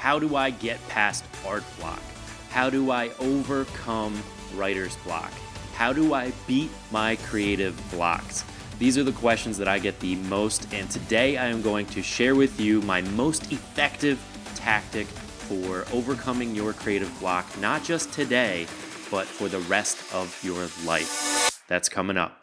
How do I get past art block? How do I overcome writer's block? How do I beat my creative blocks? These are the questions that I get the most, and today I am going to share with you my most effective tactic for overcoming your creative block, not just today, but for the rest of your life. That's coming up.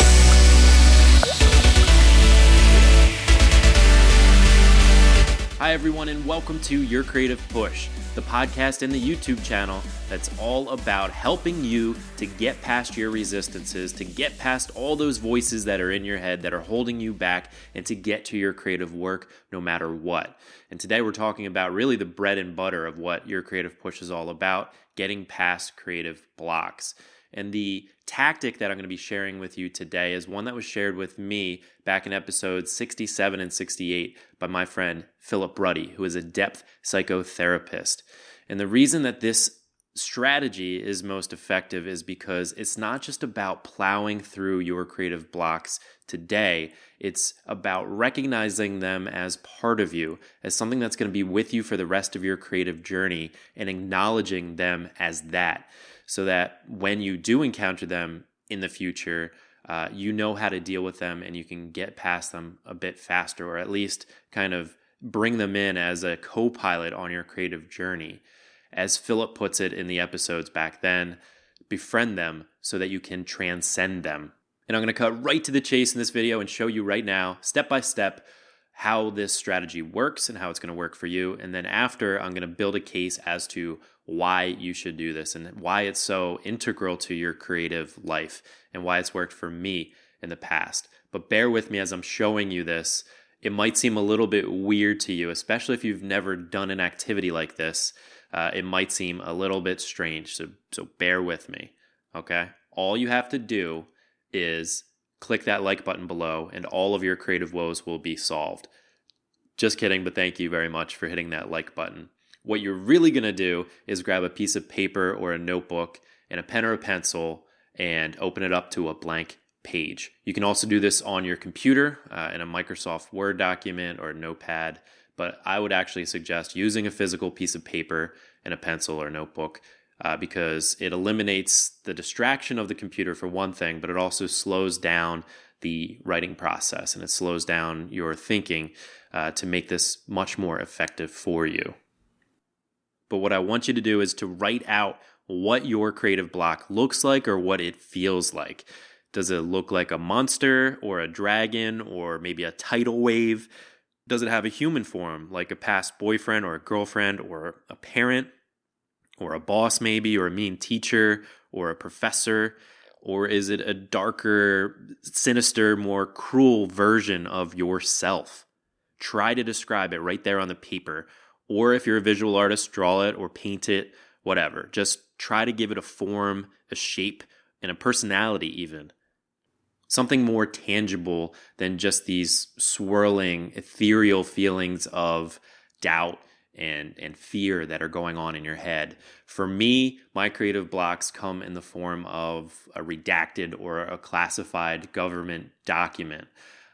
Hi everyone, and welcome to Your Creative Push, the podcast and the YouTube channel that's all about helping you to get past your resistances, to get past all those voices that are in your head that are holding you back, and to get to your creative work no matter what. And today we're talking about really the bread and butter of what Your Creative Push is all about, getting past creative blocks. And the tactic that I'm going to be sharing with you today is one that was shared with me back in episodes 67 and 68 by my friend Philip Ruddy, who is a depth psychotherapist. And the reason that this strategy is most effective is because it's not just about plowing through your creative blocks today. It's about recognizing them as part of you, as something that's going to be with you for the rest of your creative journey, and acknowledging them as that, so that when you do encounter them in the future, you know how to deal with them and you can get past them a bit faster, or at least kind of bring them in as a co-pilot on your creative journey. As Philip puts it in the episodes back then, befriend them so that you can transcend them. And I'm going to cut right to the chase in this video and show you right now, step by step, how this strategy works and how it's going to work for you. And then after, I'm going to build a case as to why you should do this and why it's so integral to your creative life and why it's worked for me in the past. But bear with me as I'm showing you this. It might seem a little bit weird to you, especially if you've never done an activity like this. It might seem a little bit strange, so bear with me, okay? All you have to do is click that like button below and all of your creative woes will be solved. Just kidding, but thank you very much for hitting that like button. What you're really going to do is grab a piece of paper or a notebook and a pen or a pencil and open it up to a blank page. You can also do this on your computer in a Microsoft Word document or a notepad, but I would actually suggest using a physical piece of paper and a pencil or notebook because it eliminates the distraction of the computer for one thing, but it also slows down the writing process and it slows down your thinking to make this much more effective for you. But what I want you to do is to write out what your creative block looks like or what it feels like. Does it look like a monster or a dragon or maybe a tidal wave? Does it have a human form, like a past boyfriend or a girlfriend or a parent or a boss maybe, or a mean teacher or a professor? Or is it a darker, sinister, more cruel version of yourself? Try to describe it right there on the paper. Or if you're a visual artist, draw it or paint it, whatever. Just try to give it a form, a shape, and a personality even. Something more tangible than just these swirling, ethereal feelings of doubt and fear that are going on in your head. For me, my creative blocks come in the form of a redacted or a classified government document.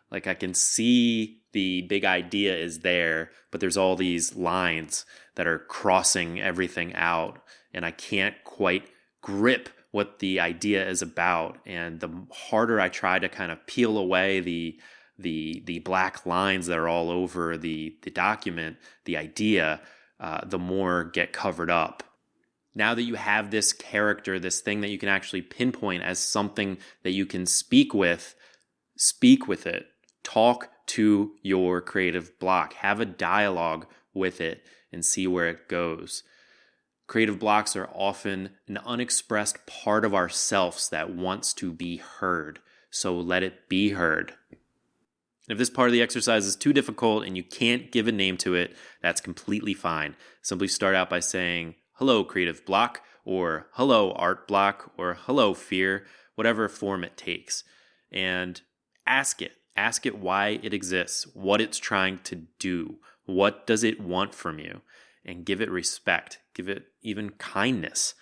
Like I can see the big idea is there, but there's all these lines that are crossing everything out, and I can't quite grip what the idea is about. And the harder I try to kind of peel away the black lines that are all over the document, the idea, the more get covered up. Now that you have this character, this thing that you can actually pinpoint as something that you can speak with it. Talk to your creative block. Have a dialogue with it and see where it goes. Creative blocks are often an unexpressed part of ourselves that wants to be heard. So let it be heard. If this part of the exercise is too difficult and you can't give a name to it, that's completely fine. Simply start out by saying, hello, creative block, or hello, art block, or hello, fear, whatever form it takes. And ask it. Ask it why it exists, what it's trying to do, what does it want from you, and give it respect, give it even kindness.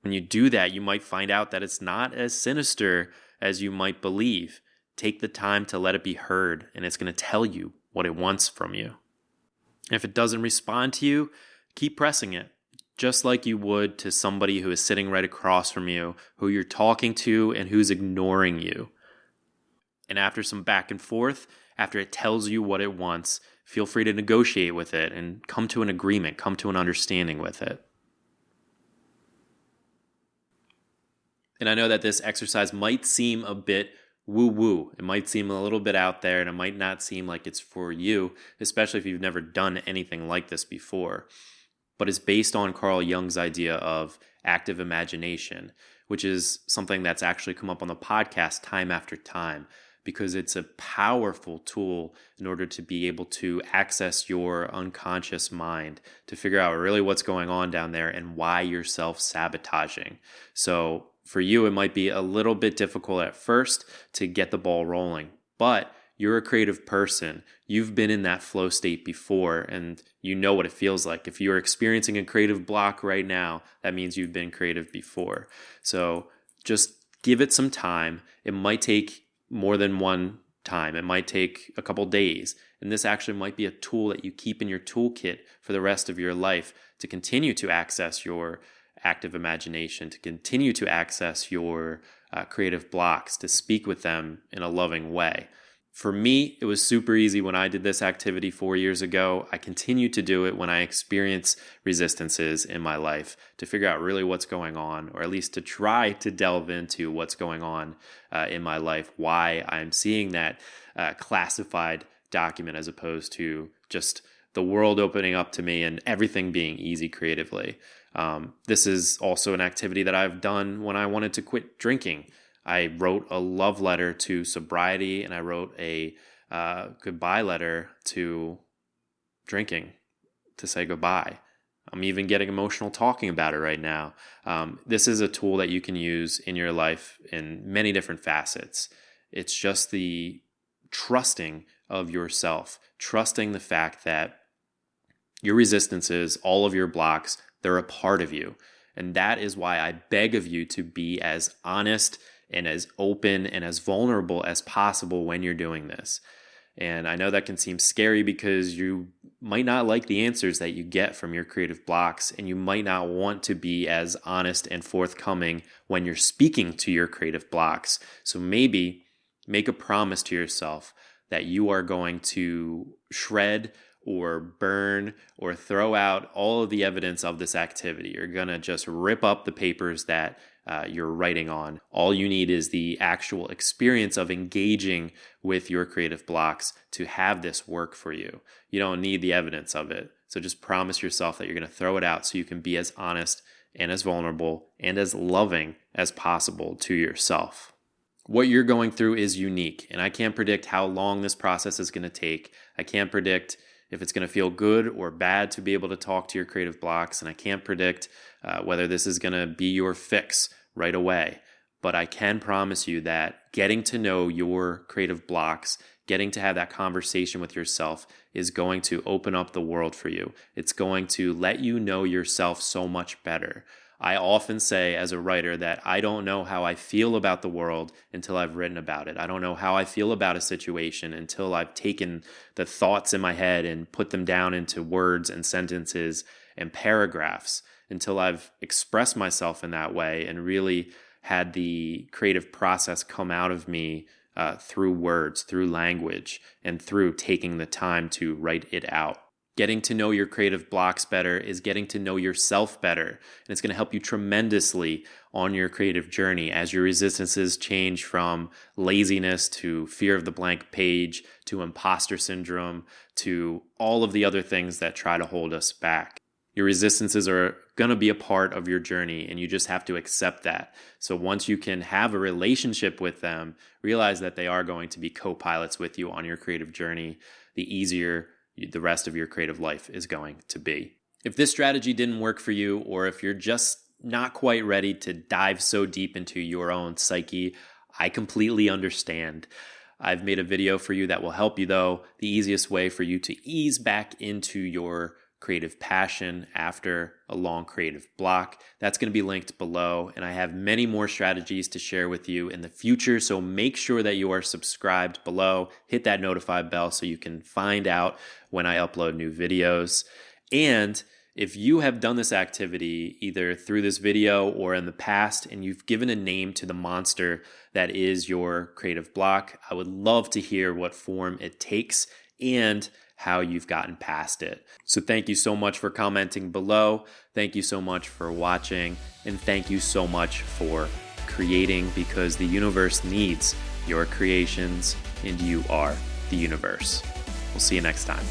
When you do that, you might find out that it's not as sinister as you might believe. Take the time to let it be heard, and it's going to tell you what it wants from you. And if it doesn't respond to you, keep pressing it, just like you would to somebody who is sitting right across from you, who you're talking to and who's ignoring you. And after some back and forth, after it tells you what it wants, feel free to negotiate with it and come to an agreement, come to an understanding with it. And I know that this exercise might seem a bit woo-woo. It might seem a little bit out there, and it might not seem like it's for you, especially if you've never done anything like this before. But it's based on Carl Jung's idea of active imagination, which is something that's actually come up on the podcast time after time, because it's a powerful tool in order to be able to access your unconscious mind, to figure out really what's going on down there and why you're self-sabotaging. So for you, it might be a little bit difficult at first to get the ball rolling, but you're a creative person. You've been in that flow state before, and you know what it feels like. If you're experiencing a creative block right now, that means you've been creative before. So just give it some time. It might take more than one time. It might take a couple days. And this actually might be a tool that you keep in your toolkit for the rest of your life to continue to access your active imagination, to continue to access your creative blocks, to speak with them in a loving way. For me, it was super easy when I did this activity 4 years ago. I continue to do it when I experience resistances in my life to figure out really what's going on, or at least to try to delve into what's going on in my life, why I'm seeing that classified document as opposed to just the world opening up to me and everything being easy creatively. This is also an activity that I've done when I wanted to quit drinking. I wrote a love letter to sobriety, and I wrote a goodbye letter to drinking to say goodbye. I'm even getting emotional talking about it right now. This is a tool that you can use in your life in many different facets. It's just the trusting of yourself, trusting the fact that your resistances, all of your blocks, they're a part of you. And that is why I beg of you to be as honest and as open and as vulnerable as possible when you're doing this. And I know that can seem scary because you might not like the answers that you get from your creative blocks, and you might not want to be as honest and forthcoming when you're speaking to your creative blocks. So maybe make a promise to yourself that you are going to shred or burn or throw out all of the evidence of this activity. You're going to just rip up the papers that you're writing on. All you need is the actual experience of engaging with your creative blocks to have this work for you. You don't need the evidence of it. So just promise yourself that you're going to throw it out so you can be as honest and as vulnerable and as loving as possible to yourself. What you're going through is unique, and I can't predict how long this process is going to take. I can't predict if it's going to feel good or bad to be able to talk to your creative blocks, and I can't predict whether this is going to be your fix right away. But I can promise you that getting to know your creative blocks, getting to have that conversation with yourself is going to open up the world for you. It's going to let you know yourself so much better. I often say as a writer that I don't know how I feel about the world until I've written about it. I don't know how I feel about a situation until I've taken the thoughts in my head and put them down into words and sentences and paragraphs, until I've expressed myself in that way and really had the creative process come out of me through words, through language, and through taking the time to write it out. Getting to know your creative blocks better is getting to know yourself better, and it's going to help you tremendously on your creative journey as your resistances change from laziness to fear of the blank page to imposter syndrome to all of the other things that try to hold us back. Your resistances are going to be a part of your journey, and you just have to accept that. So once you can have a relationship with them, realize that they are going to be co-pilots with you on your creative journey, the easier the rest of your creative life is going to be. If this strategy didn't work for you, or if you're just not quite ready to dive so deep into your own psyche, I completely understand. I've made a video for you that will help you, though. The easiest way for you to ease back into your creative passion after a long creative block. That's going to be linked below, and I have many more strategies to share with you in the future, so make sure that you are subscribed below. Hit that notify bell so you can find out when I upload new videos. And If you have done this activity either through this video or in the past, and you've given a name to the monster that is your creative block, I would love to hear what form it takes and how you've gotten past it. So thank you so much for commenting below. Thank you so much for watching. And thank you so much for creating, because the universe needs your creations and you are the universe. We'll see you next time.